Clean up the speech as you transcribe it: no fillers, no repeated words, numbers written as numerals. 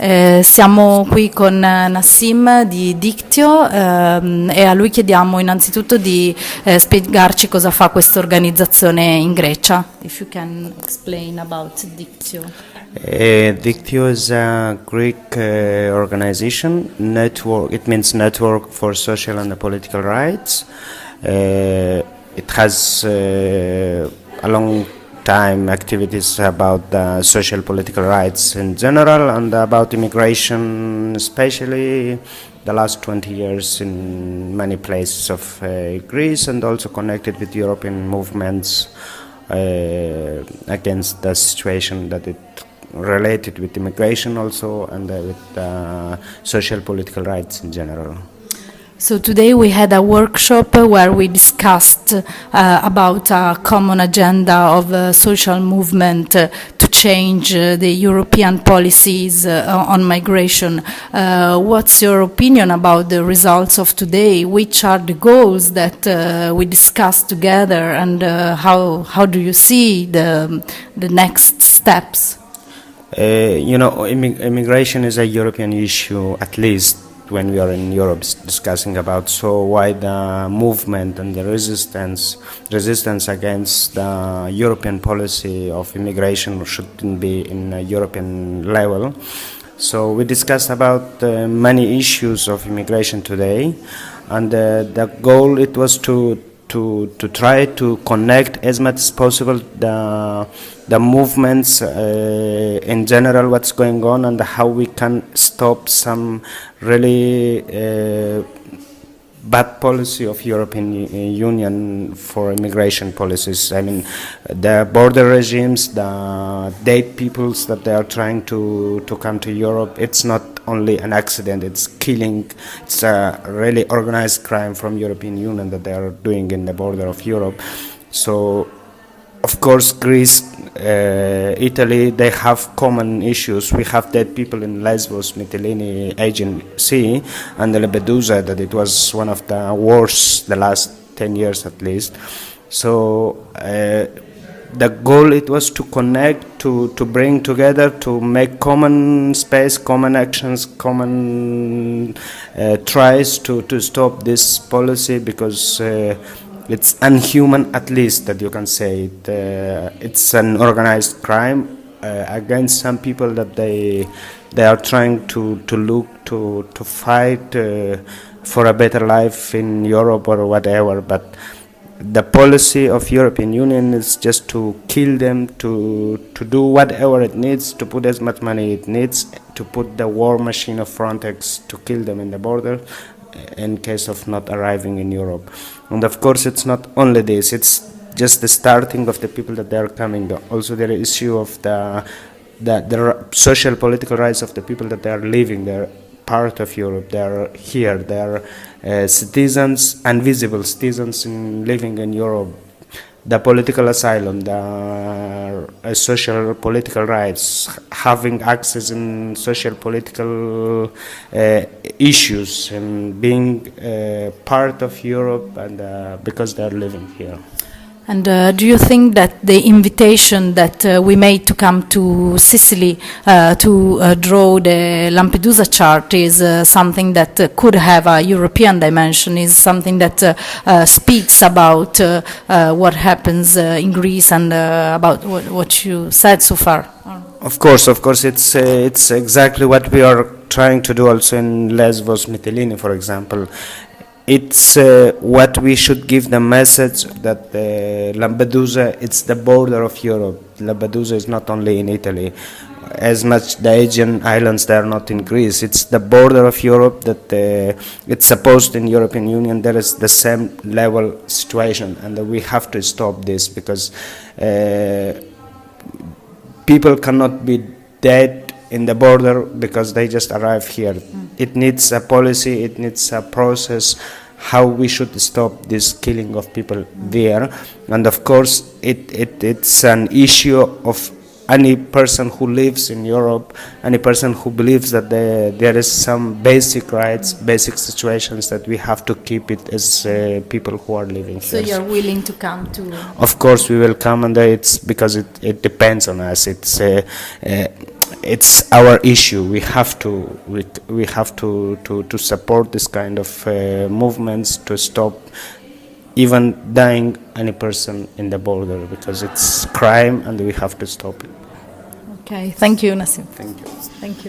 Siamo qui con Nassim di Diktio e a lui chiediamo innanzitutto di spiegarci cosa fa questa organizzazione in Grecia. If you can explain about Diktio. Diktio is a Greek organization. Network. It means Network for Social and Political Rights. It has a long time activities about social political rights in general and about immigration, especially the last 20 years in many places of Greece, and also connected with European movements against the situation that it related with immigration also, and with social political rights in general. So today we had a workshop where we discussed about a common agenda of social movement to change the European policies on migration. What's your opinion about the results of today? Which are the goals that we discussed together, and how do you see the next steps? Immigration is a European issue, at least when we are in Europe discussing about, so why the movement and the resistance against the European policy of immigration shouldn't be in a European level. So we discussed about many issues of immigration today, and the goal it was to try to connect as much as possible the movements in general, what's going on, and how we can stop some really bad policy of European Union for immigration policies. I mean, the border regimes, the dead peoples that they are trying to come to Europe, it's not only an accident, it's killing, it's a really organized crime from European Union that they are doing in the border of Europe. So of course, Greece, Italy, they have common issues. We have dead people in Lesbos, Mytilene, Aegean Sea, and the Lampedusa, that it was one of the worst the last 10 years at least. So the goal it was to connect, to bring together, to make common space, common actions, common tries to stop this policy, because it's unhuman, at least, that you can say it. It's an organized crime against some people that they are trying to fight for a better life in Europe or whatever. But the policy of European Union is just to kill them, to do whatever it needs, to put as much money it needs, to put the war machine of Frontex to kill them in the border in case of not arriving in Europe. And of course it's not only this, it's just the starting of the people that they are coming. Also the issue of the social political rights of the people that they are living. They're part of Europe, they are here, they are citizens, invisible citizens living in Europe. The political asylum, the social political rights, having access in social political issues, and being part of Europe, and because they are living here. And do you think that the invitation that we made to come to Sicily to draw the Lampedusa chart is something that could have a European dimension, is something that speaks about what happens in Greece and about what you said so far? Of course, it's exactly what we are trying to do also in Lesbos, Mytilene, for example. It's what we should give the message that Lampedusa, it's the border of Europe. Lampedusa is not only in Italy. As much the Aegean Islands, they are not in Greece. It's the border of Europe that it's supposed in European Union there is the same level situation, and we have to stop this, because people cannot be dead in the border because they just arrive here. It needs a policy, it needs a process, how we should stop this killing of people there. And of course it's an issue of any person who lives in Europe, any person who believes that there is some basic rights, basic situations that we have to keep it as people who are living here. So you're willing to come to? Of course we will come, and it's because it depends on us. It's it's our issue. We have to support this kind of movements to stop even dying any person in the border, because it's crime and we have to stop it. Okay, thank you, Nassim. Thank you. Thank you.